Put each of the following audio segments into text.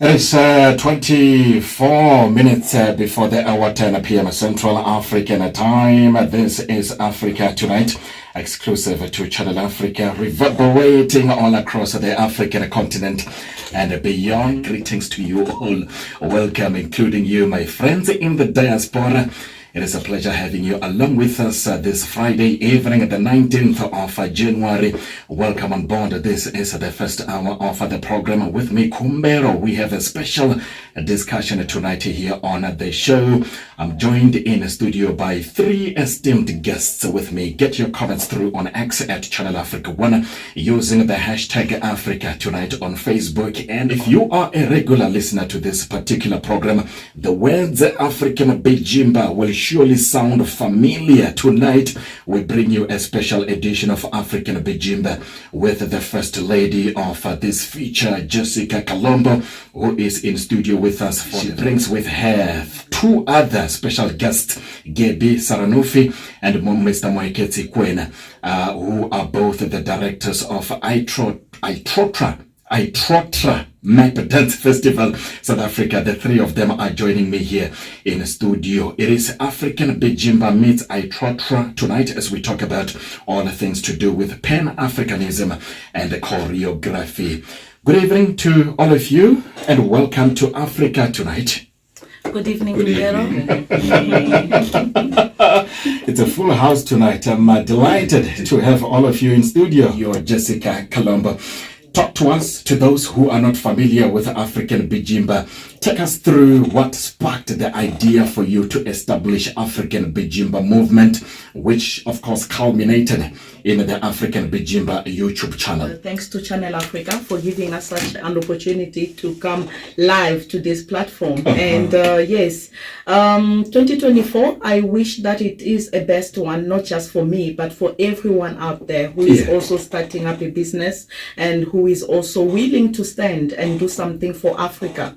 It's 24 minutes before the hour 10 p.m. Central African time. This is Africa Tonight, exclusive to Channel Africa, reverberating all across the African continent and beyond. Greetings to you all. Welcome, including you, my friends in the diaspora. It is a pleasure having you along with us this Friday evening, the 19th of January. Welcome on board. This is the first hour of the program with me, Kumbero. We have a special discussion tonight here on the show. I'm joined in the studio by three esteemed guests with me. Get your comments through on X at Channel Africa 1 using the hashtag Africa Tonight on Facebook. And if you are a regular listener to this particular program, the words African Bijimba will surely sound familiar. Tonight, we bring you a special edition of African Bijimba with the First Lady of this feature, Jessica Kalombo, who is in studio with us. She brings with her two other special guests, Gebi Saranufi and Mr. Moeketsi Kwena, who are both the directors of Itrotra Map Dance Festival South Africa. The three of them are joining me here in the studio. It is African Bijimba meets Itrotra tonight as we talk about all the things to do with Pan-Africanism and choreography. Good evening to all of you and welcome to Africa Tonight. Good evening, Kumbero. It's a full house tonight. I'm delighted to have all of you in studio. You're Jessica Kalombo. Talk to us, to those who are not familiar with African Bijimba. Take us through what sparked the idea for you to establish African Bijimba movement, which of course culminated in the African Bijimba YouTube channel. Thanks to Channel Africa for giving us such an opportunity to come live to this platform. And yes, 2024, I wish that it is a best one, not just for me, but for everyone out there who is also starting up a business and who is also willing to stand and do something for Africa.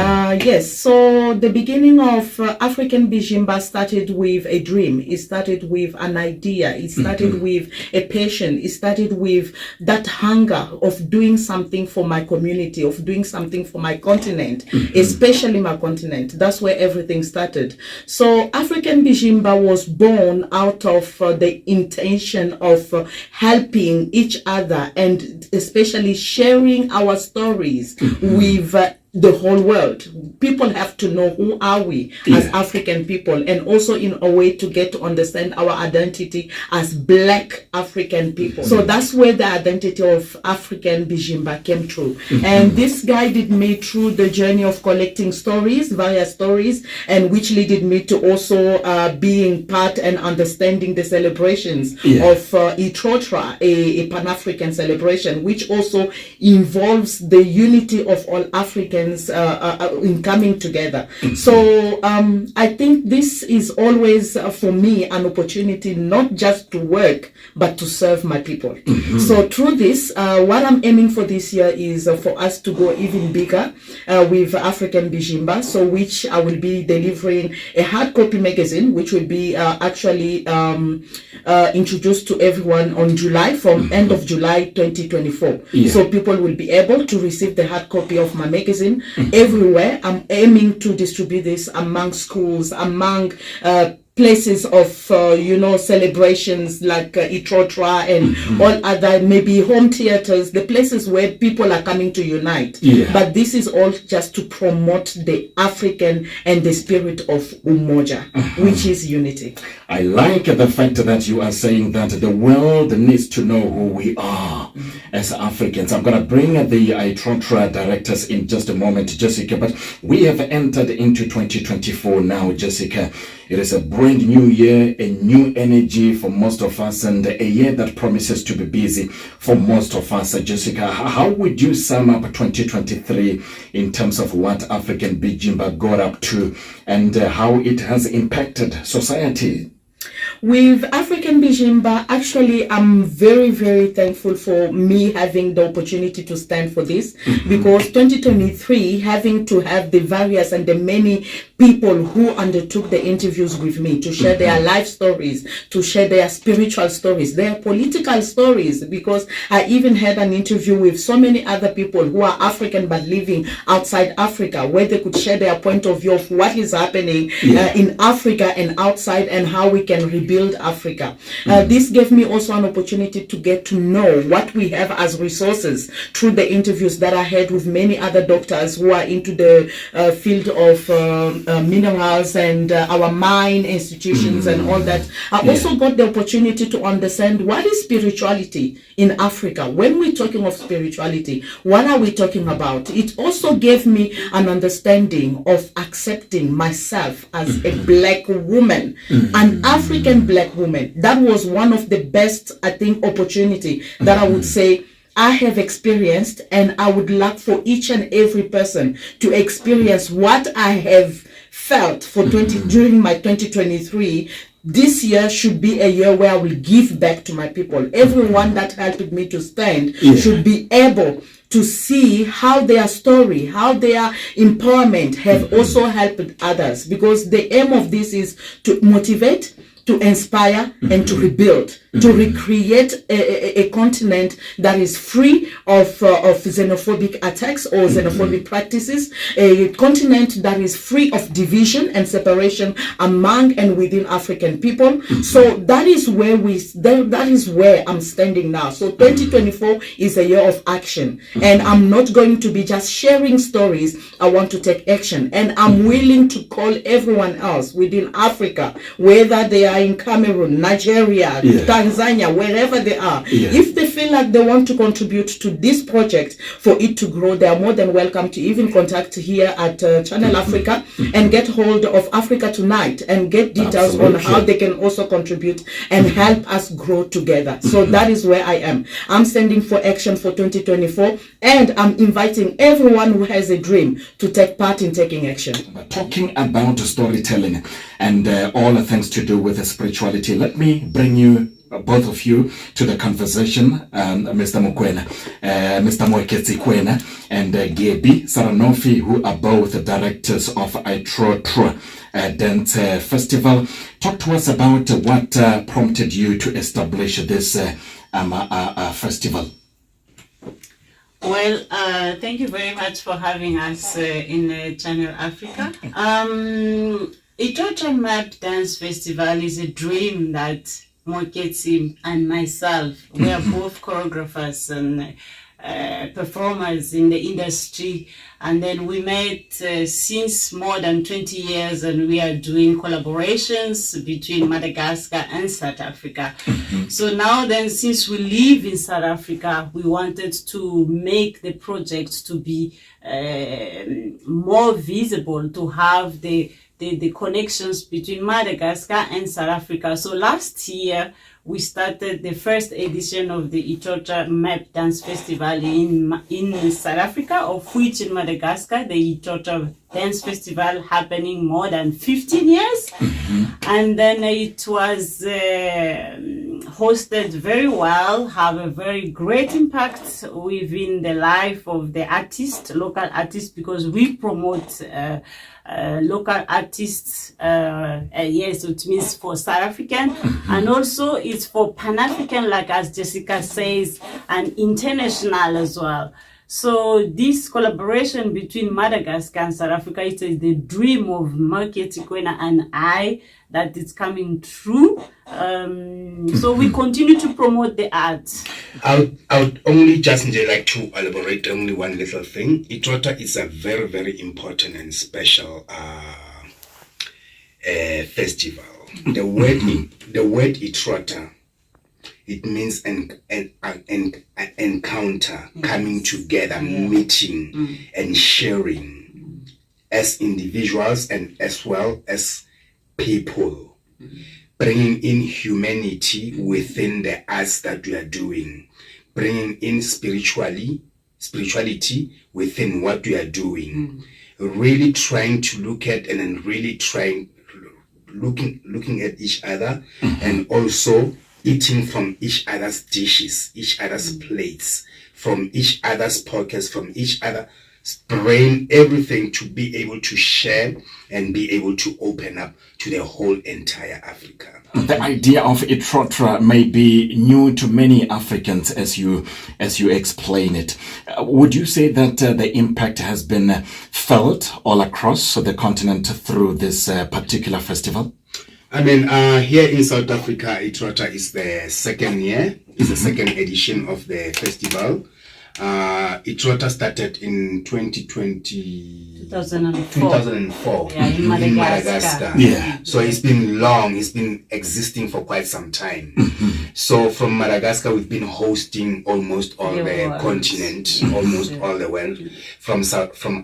Yes, so the beginning of African Bijimba started with a dream. It started with an idea. It started with a passion. It started with that hunger of doing something for my community, of doing something for my continent, especially my continent. That's where everything started. So African Bijimba was born out of the intention of helping each other and especially sharing our stories with the whole world. People have to know who are we as African people, and also in a way to get to understand our identity as Black African people. So that's where the identity of African Bijimba came through. And this guided me through the journey of collecting stories, various stories, and which led me to also being part and understanding the celebrations of Itrotra, a Pan-African celebration, which also involves the unity of all Africans in coming together. So I think this is always for me an opportunity not just to work but to serve my people. So through this, what I'm aiming for this year is for us to go even bigger with African Bijimba, so which I will be delivering a hard copy magazine which will be actually introduced to everyone on July, from end of July 2024. So people will be able to receive the hard copy of my magazine everywhere. I'm aiming to distribute this among schools, among places of celebrations like Itrotra and all other, maybe home theaters, the places where people are coming to unite. But this is all just to promote the African and the spirit of Umoja, which is unity. I like the fact that you are saying that the world needs to know who we are as Africans. I'm going to bring the Itrotra directors in just a moment, Jessica, but we have entered into 2024 now, Jessica. It is a brand new year, a new energy for most of us, and a year that promises to be busy for most of us. Jessica, how would you sum up 2023 in terms of what African Bijimba got up to and how it has impacted society? With African Bijimba, actually, I'm very, very thankful for me having the opportunity to stand for this, because 2023, having to have the various and the many people who undertook the interviews with me to share their life stories, to share their spiritual stories, their political stories, because I even had an interview with so many other people who are African but living outside Africa, where they could share their point of view of what is happening in Africa and outside, and how we can rebuild Africa. This gave me also an opportunity to get to know what we have as resources through the interviews that I had with many other doctors who are into the field of minerals and our mine institutions and all that. I also got the opportunity to understand what is spirituality in Africa. When we're talking of spirituality, what are we talking about? It also gave me an understanding of accepting myself as a black woman, an African black woman. That was one of the best, I think, opportunity that I would say I have experienced, and I would like for each and every person to experience what I have felt for during my 2023. This year should be a year where I will give back to my people. Everyone that helped me to stand should be able to see how their story, how their empowerment have also helped others, because the aim of this is to motivate, to inspire, and to rebuild, to recreate a continent that is free of xenophobic attacks or xenophobic practices, a continent that is free of division and separation among and within African people. So that is where that is where I'm standing now. So 2024 is a year of action, and I'm not going to be just sharing stories. I want to take action, and I'm willing to call everyone else within Africa, whether they are in Cameroon, Nigeria, Tanzania, wherever they are. If they feel like they want to contribute to this project for it to grow, they are more than welcome to even contact here at Channel Africa and get hold of Africa Tonight and get details on how they can also contribute and help us grow together. So that is where I am. I'm standing for action for 2024, and I'm inviting everyone who has a dream to take part in taking action. Talking about storytelling and all the things to do with spirituality, let me bring you, both of you, to the conversation. Mr. Mukwena, Mr. Moeketsi Kwena, and Gebi Saranofi, who are both directors of Itrotra Dance Festival. Talk to us about what prompted you to establish this festival. Well, thank you very much for having us in Channel Africa. Itrotra Map Dance Festival is a dream that Moeketsi and myself, we are both choreographers and performers in the industry, and then we met since more than 20 years, and we are doing collaborations between Madagascar and South Africa. So now then, since we live in South Africa, we wanted to make the project to be more visible, to have the connections between Madagascar and South Africa. So last year, we started the first edition of the Itrotra Map Dance Festival in South Africa, of which in Madagascar, the Itrotra Dance Festival happening more than 15 years. And then it was hosted very well, have a very great impact within the life of the artist, local artists, because we promote local artists, yes, it means for South African, and also it's for Pan-African, like as Jessica says, and international as well. So this collaboration between Madagascar and South Africa is the dream of Moeketsi Kwena and I, that is coming true. So we continue to promote the arts. I would only just like to elaborate only one little thing. Itrotra is a very, very important and special festival. The word Itrotra, it means an encounter, coming together, meeting and sharing as individuals and as well as people, bringing in humanity within the arts that we are doing, bringing in spirituality within what we are doing, really trying to look at and then really trying looking at each other, and also eating from each other's dishes, each other's plates, from each other's pockets, from each other's brain, everything, to be able to share and be able to open up to the whole entire Africa. The idea of Itrotra may be new to many Africans as you explain it. Would you say that the impact has been felt all across the continent through this particular festival? I mean, here in South Africa, Itrotra is the second year. It's the second edition of the festival. Itrotra started in 2004 in Madagascar. Yeah. So it's been long. It's been existing for quite some time. So from Madagascar, we've been hosting almost all the continent, almost all the world, from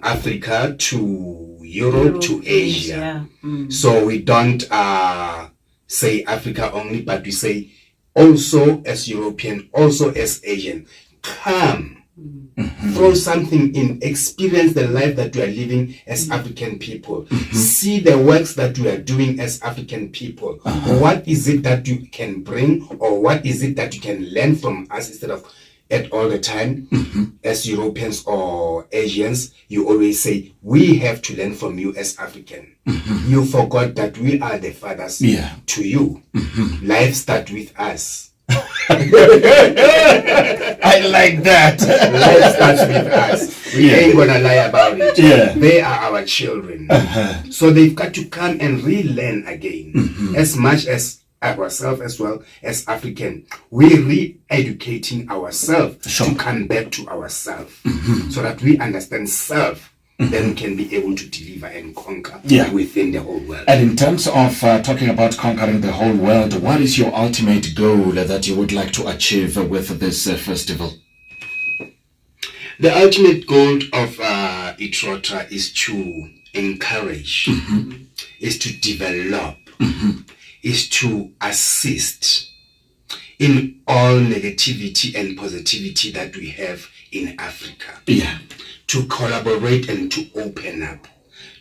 Africa to Europe to Asia. So we don't say Africa only, but we say also as European, also as Asian. Come. Throw something in, experience the life that we are living as African people, see the works that we are doing as African people. What is it that you can bring, or what is it that you can learn from us, instead of at all the time as Europeans or Asians, you always say, we have to learn from you as African. You forgot that we are the fathers to you. Life starts with us. I like that. Life starts with us. We ain't gonna lie about it. They are our children. So they've got to come and relearn again. As much as ourselves as well as African, we're re-educating ourselves to come back to ourselves, so that we understand self. Then we can be able to deliver and conquer within the whole world. And in terms of talking about conquering the whole world, what is your ultimate goal that you would like to achieve with this festival? The ultimate goal of Itrotra is to encourage, is to develop, is to assist in all negativity and positivity that we have in Africa. To collaborate and to open up,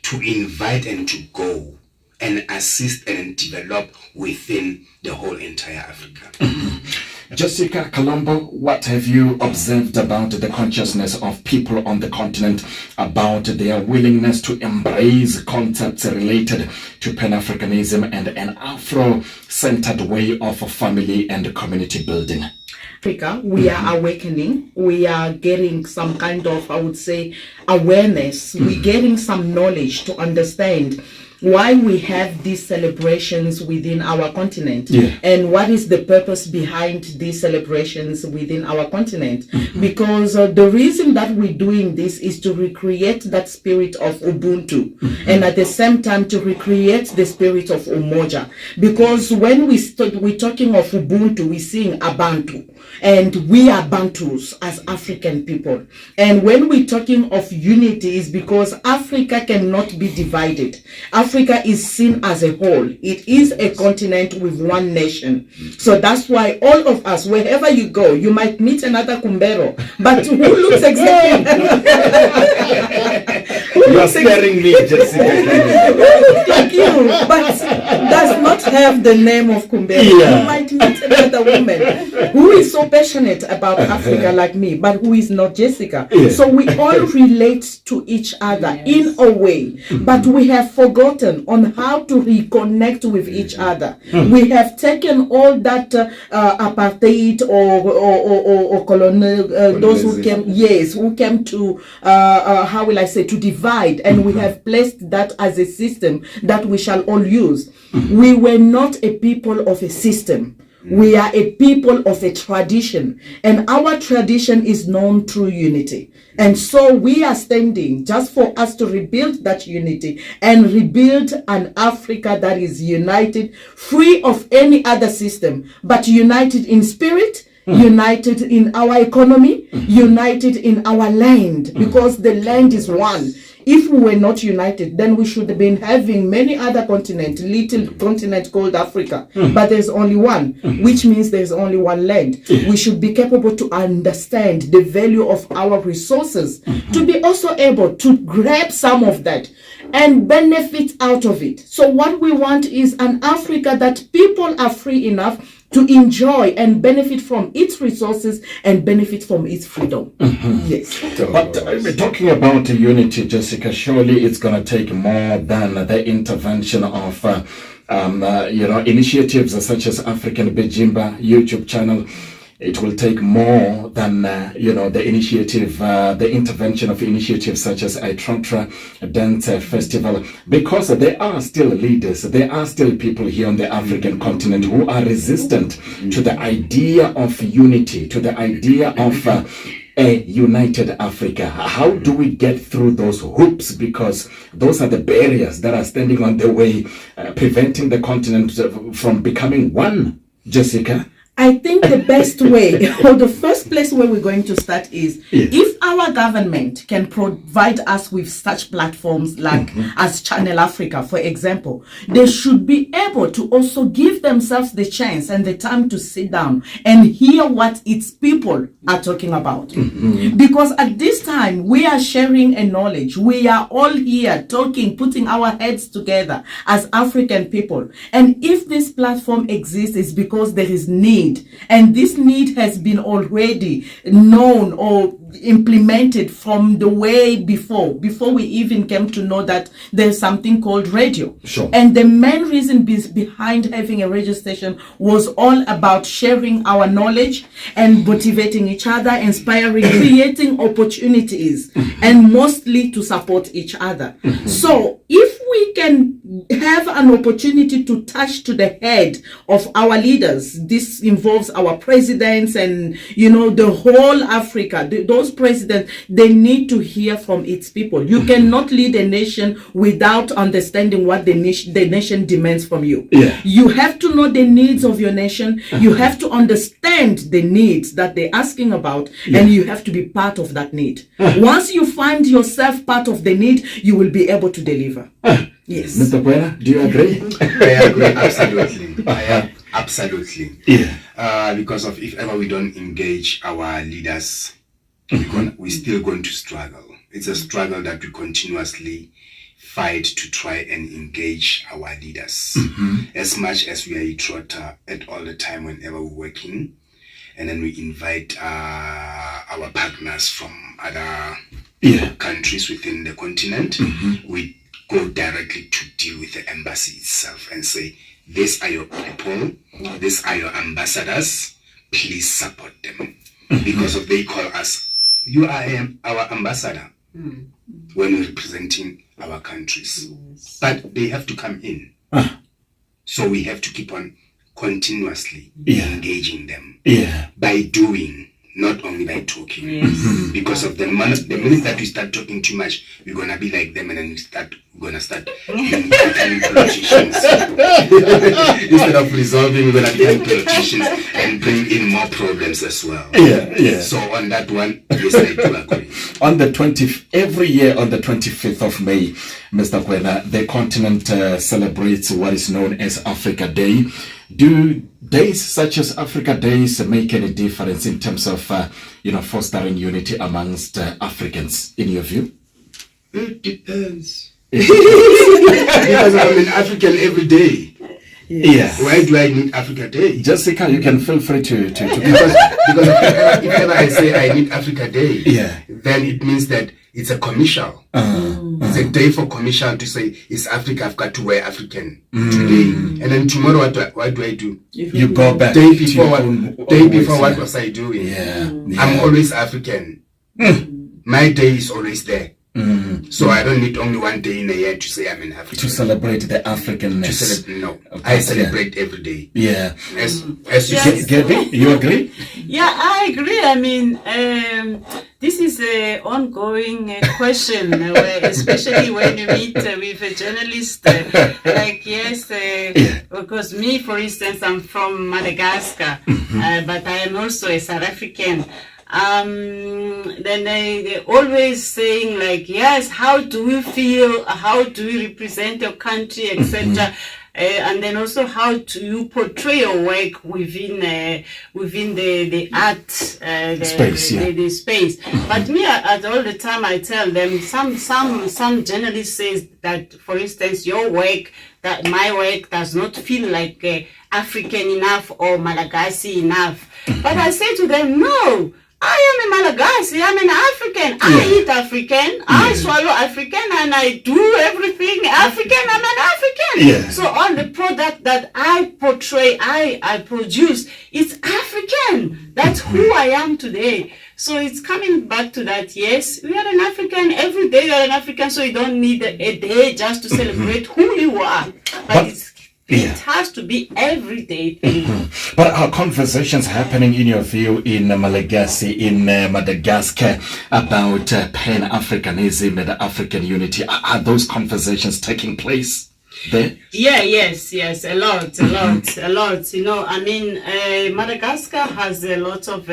to invite and to go and assist and develop within the whole entire Africa. Jessica Colombo, what have you observed about the consciousness of people on the continent, about their willingness to embrace concepts related to Pan-Africanism and an Afro-centered way of family and community building? Africa, we are awakening. We are getting some kind of, I would say, awareness. We're getting some knowledge to understand why we have these celebrations within our continent, and what is the purpose behind these celebrations within our continent. Because the reason that we're doing this is to recreate that spirit of Ubuntu, and at the same time to recreate the spirit of Umoja. Because when we're talking of Ubuntu, we're seeing Abantu, and we are Bantus as African people. And when we're talking of unity, is because Africa cannot be divided. Africa is seen as a whole. It is a continent with one nation. So that's why all of us, wherever you go, you might meet another Kumbero, but who looks exactly You're scaring me, Jessica. like you, but does not have the name of Kumbero. You might meet another woman who is so passionate about Africa like me, but who is not Jessica. So we all relate to each other in a way, but we have forgotten on how to reconnect with each other. We have taken all that apartheid or colonial, those who came, who came to, how will I say, to divide, and we have placed that as a system that we shall all use. We were not a people of a system. We are a people of a tradition, and our tradition is known through unity. And so we are standing just for us to rebuild that unity and rebuild an Africa that is united, free of any other system, but united in spirit, united in our economy, united in our land, because the land is one. If we were not united, then we should have been having many other continents, little continent called Africa. But there's only one, which means there's only one land. We should be capable to understand the value of our resources, to be also able to grab some of that and benefit out of it. So what we want is an Africa that people are free enough to enjoy and benefit from its resources and benefit from its freedom. Yes. But talking about unity, Jessica, surely it's going to take more than the intervention of initiatives such as African Bijimba YouTube channel. It will take more than the initiative, the intervention of initiatives such as Itrotra Dance Festival, because there are still leaders, there are still people here on the African continent who are resistant to the idea of unity, to the idea of a united Africa. How do we get through those hoops? Because those are the barriers that are standing on the way, preventing the continent from becoming one, Jessica. I think the best way, or the first place where we're going to start is if our government can provide us with such platforms like as Channel Africa, for example, they should be able to also give themselves the chance and the time to sit down and hear what its people are talking about. Because at this time, we are sharing a knowledge. We are all here talking, putting our heads together as African people. And if this platform exists, it's because there is need. And this need has been already known or implemented from the way before we even came to know that there's something called radio. Sure. And the main reason behind having a radio station was all about sharing our knowledge and motivating each other, inspiring, creating opportunities, and mostly to support each other. So if we can have an opportunity to touch to the head of our leaders, this involves our presidents and the whole Africa. Those presidents, they need to hear from its people. You cannot lead a nation without understanding what the nation demands from you. You have to know the needs of your nation. You have to understand the needs that they're asking about, and you have to be part of that need. Once you find yourself part of the need, you will be able to deliver. Yes. Mr. Buena, do you agree? I agree, absolutely. Absolutely. Because of if ever we don't engage our leaders, we're still going to struggle. It's a struggle that we continuously fight to try and engage our leaders. As much as we are Itrotra at all the time whenever we're working, and then we invite our partners from other countries within the continent, we go directly to deal with the embassy itself and say, these are your people, these are your ambassadors, please support them. Because of they call us, you are our ambassador when we're representing our countries. But they have to come in. So we have to keep on continuously engaging them by doing, not only by talking. Because of the minute that we start talking too much, we're gonna be like them, and then we're gonna start becoming politicians. Instead of resolving, we're gonna become politicians and bring in more problems as well. So on that one, yes, I do agree. On the every year on the 25th of May, Mr. Kwena, the continent celebrates what is known as Africa Day. Do days such as Africa Days make any difference in terms of fostering unity amongst Africans, in your view? It depends. Because I'm an African every day. Why do I need Africa Day? Jessica, you can feel free to because if ever I say I need Africa Day, then it means that it's a commercial. It's a day for commercial to say, it's Africa, I've got to wear African today. And then tomorrow, what do I do? You go back. Day before, what was I doing? I'm always African. My day is always there. So I don't need only one day in a year to say I'm an African. To celebrate the Africanness. I celebrate every day. As you Gabby, you agree? Yeah, I agree. I mean, this is an ongoing question, especially when you meet with a journalist. Because me, for instance, I'm from Madagascar, but I am also a South African. Then they always saying like, yes, how do we feel? How do we represent your country, etc. and then also how to you portray your work within the art Space, yeah. the space. But me, at all the time, I tell them some journalists says that, for instance, your work, that my work does not feel like African enough or Malagasy enough. But I say to them, no. I am a Malagasy, I'm an African. I eat African, I swallow African, and I do everything African. I'm an African. Yeah. So all the product that I portray, I produce, it's African. That's who I am today. So it's coming back to that, yes, we are an African. Every day you are an African, so you don't need a day just to celebrate who you are. But it has to be everyday thing. But are conversations happening, in your view, in Malagasy, in Madagascar, about Pan-Africanism and African unity? Are those conversations taking place there? Yes, a lot. You know, I mean, Madagascar has a lot of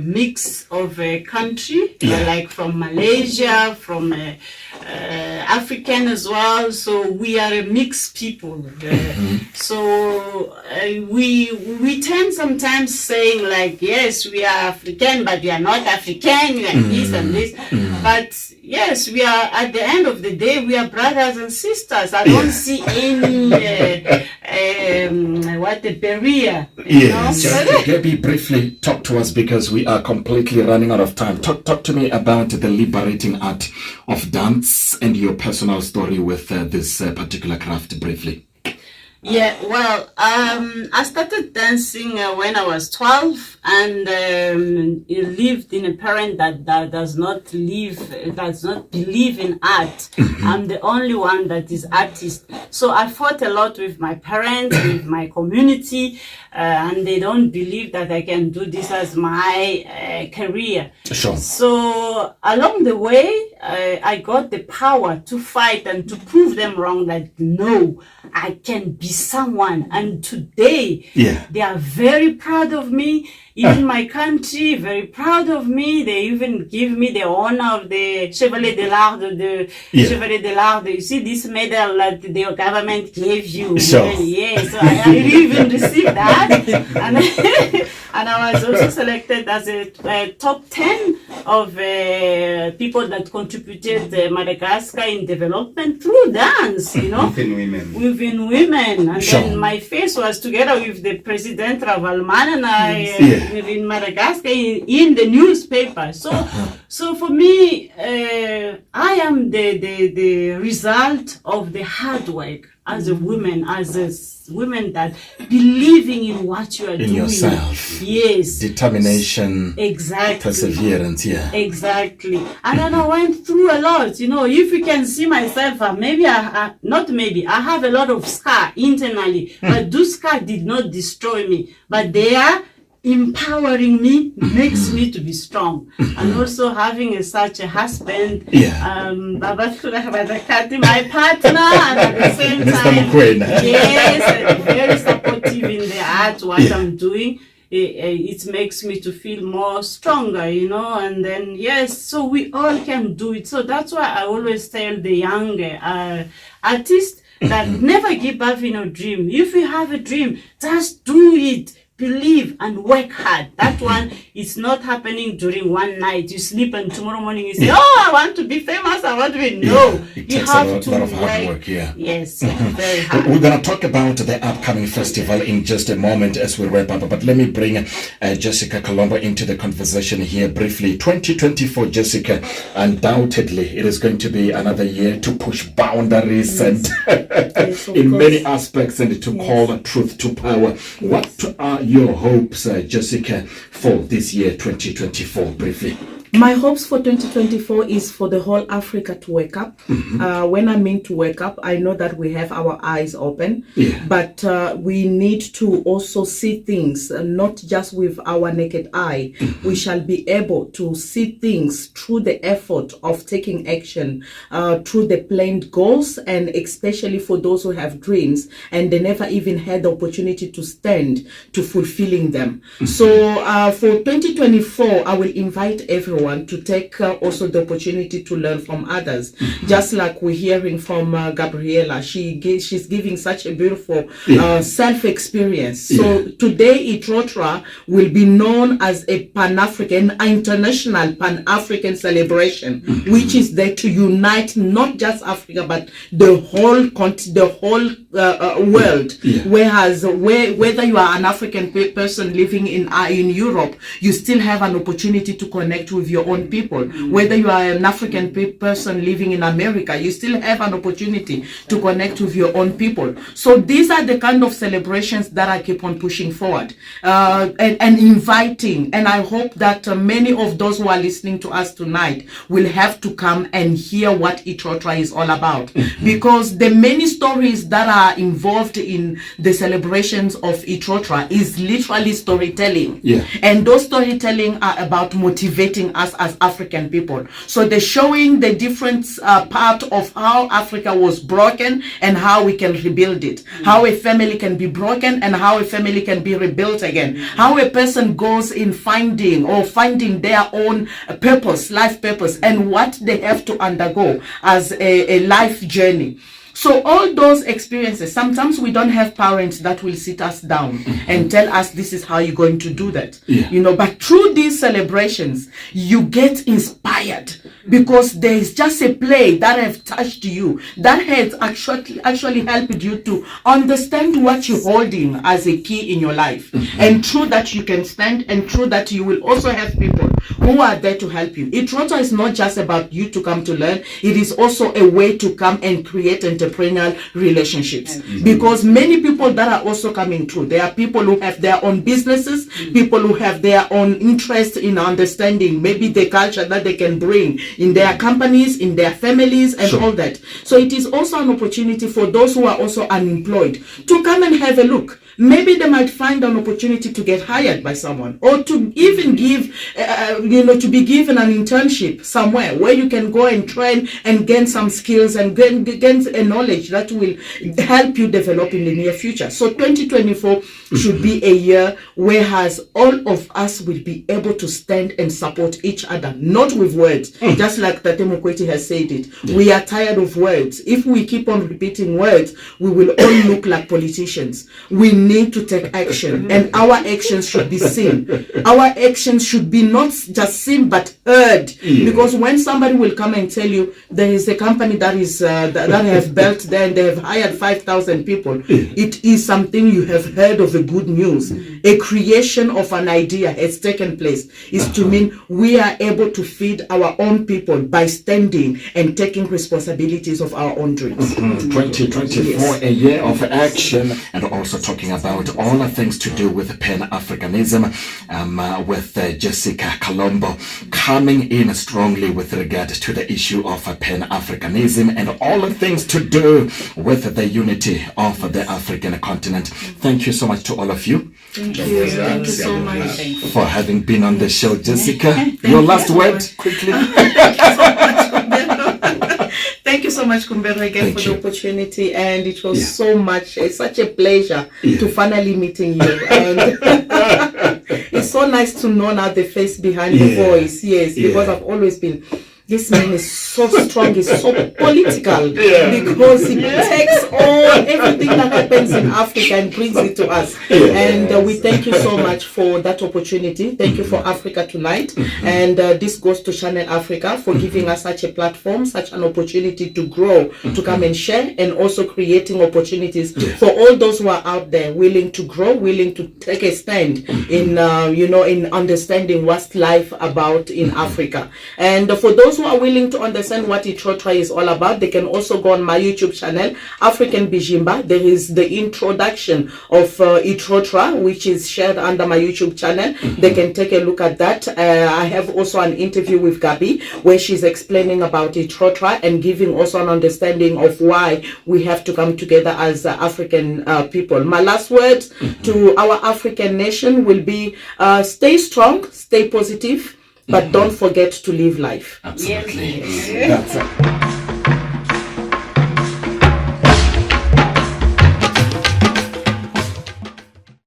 mix of country, like from Malaysia, from African as well. So we are a mixed people. So we tend sometimes saying like, yes, we are African, but we are not African. We are this and this. But yes, we are, at the end of the day, we are brothers and sisters. I don't see any barrier. Yes. Gabby, briefly talk to us, because we are completely running out of time. Talk to me about the liberating art of dance and your personal story with this particular craft, briefly. Yeah, well, I started dancing when I was 12, and lived in a parent that does not believe in art. I'm the only one that is artist. So I fought a lot with my parents, with my community, and they don't believe that I can do this as my career. Sure. So along the way, I got the power to fight and to prove them wrong, that no, I can be someone. And today, they are very proud of me. Even my country, very proud of me. They even give me the honor of the Chevalier de l'Art, Chevalier de l'Art. You see this medal that the government gave you. Sure. Yes, so I even received that. And I was also selected as a top 10 of people that contributed Madagascar in development through dance, you know. Within women. And then my face was together with the President Ravalman and I in Madagascar in the newspaper. So for me, I am the result of the hard work as a woman, women that believing in what you are doing. In yourself. Yes. Determination. Exactly. Perseverance, Exactly. And then I went through a lot. You know, if you can see myself, I have a lot of scar internally, but those scars did not destroy me. But they are empowering me, makes me to be strong. And also having such a husband, my partner, and at the same time, very supportive in the art, what I'm doing. It makes me to feel more stronger, you know, and then, so we all can do it. So that's why I always tell the young artists that never give up in your dream. If you have a dream, just do it. Believe and work hard. That one is not happening during one night. You sleep and tomorrow morning you say, I want to be famous, I want to be. No, you have to a lot of hard work. Yes, very hard. We're going to talk about the upcoming festival in just a moment as we wrap up. But let me bring Jessica Colombo into the conversation here briefly. 2024, Jessica, undoubtedly it is going to be another year to push boundaries and in many aspects, and to call truth to power. What are your hopes, Jessica, for this year 2024, briefly? My hopes for 2024 is for the whole Africa to wake up. When I mean to wake up, I know that we have our eyes open, but we need to also see things, not just with our naked eye. We shall be able to see things through the effort of taking action, through the planned goals, and especially for those who have dreams and they never even had the opportunity to stand to fulfilling them. So for 2024, I will invite everyone everyone to take also the opportunity to learn from others. Just like we're hearing from Gabriela, she's giving such a beautiful self-experience. So today Itrotra will be known as a Pan-African, international Pan-African celebration, which is there to unite not just Africa but the whole world. Whereas whether you are an African person living in Europe, you still have an opportunity to connect with your own people. Whether you are an African person living in America, you still have an opportunity to connect with your own people. So these are the kind of celebrations that I keep on pushing forward and inviting. And I hope that many of those who are listening to us tonight will have to come and hear what Itrotra is all about. Because the many stories that are involved in the celebrations of Itrotra is literally storytelling. And those storytelling are about motivating us as African people. So they're showing the different part of how Africa was broken and how we can rebuild it. How a family can be broken and how a family can be rebuilt again. How a person goes in finding their own purpose, life purpose, and what they have to undergo as a life journey. So all those experiences, sometimes we don't have parents that will sit us down and tell us this is how you're going to do that. But through these celebrations, you get inspired because there is just a play that have touched you, that has actually helped you to understand what you're holding as a key in your life. And through that you can stand, and through that you will also have people who are there to help you. Itrotra is not just about you to come to learn, it is also a way to come and create entrepreneurial relationships. Because many people that are also coming through, there are people who have their own businesses, people who have their own interest in understanding maybe the culture that they can bring in their companies, in their families, and all that. So it is also an opportunity for those who are also unemployed to come and have a look. Maybe they might find an opportunity to get hired by someone, or to even give, to be given an internship somewhere where you can go and train and gain some skills and gain a knowledge that will help you develop in the near future. So 2024 should be a year whereas all of us will be able to stand and support each other, not with words, just like Tate Mokweti has said it. We are tired of words. If we keep on repeating words, we will all look like politicians. We need to take action, and our actions should be seen. Our actions should be not just seen but heard. Because when somebody will come and tell you there is a company that is that have built there and they have hired 5,000 people, it is something you have heard of, a good news. A creation of an idea has taken place. Is to mean we are able to feed our own people by standing and taking responsibilities of our own dreams. 2024, a year of action, and also talking about all the things to do with Pan-Africanism, with Jessica Colombo coming in strongly with regard to the issue of Pan-Africanism and all the things to do with the unity of the African continent. Thank you so much to all of you. Thank you. Thank you so much for having been on the show, Jessica. Your last word, quickly. Thank you so much, Kumbero, again for the opportunity, and it was such a pleasure to finally meeting you. And it's so nice to know now the face behind the voice. Because I've always been, this man is so strong, he's so political, because he takes on everything that happens in Africa and brings it to us. And we thank you so much for that opportunity. Thank you for Africa Tonight. And this goes to Channel Africa for giving us such a platform, such an opportunity to grow, to come and share, and also creating opportunities for all those who are out there willing to grow, willing to take a stand in, in understanding what's life about in Africa. And for those who are willing to understand what Itrotra is all about, they can also go on my YouTube channel, African Bijimba. There is the introduction of Itrotra, which is shared under my YouTube channel. They can take a look at that. I have also an interview with Gabi where she's explaining about Itrotra and giving also an understanding of why we have to come together as African people. My last words to our African nation will be stay strong, stay positive, but don't forget to live life. Absolutely. Yes. That's it.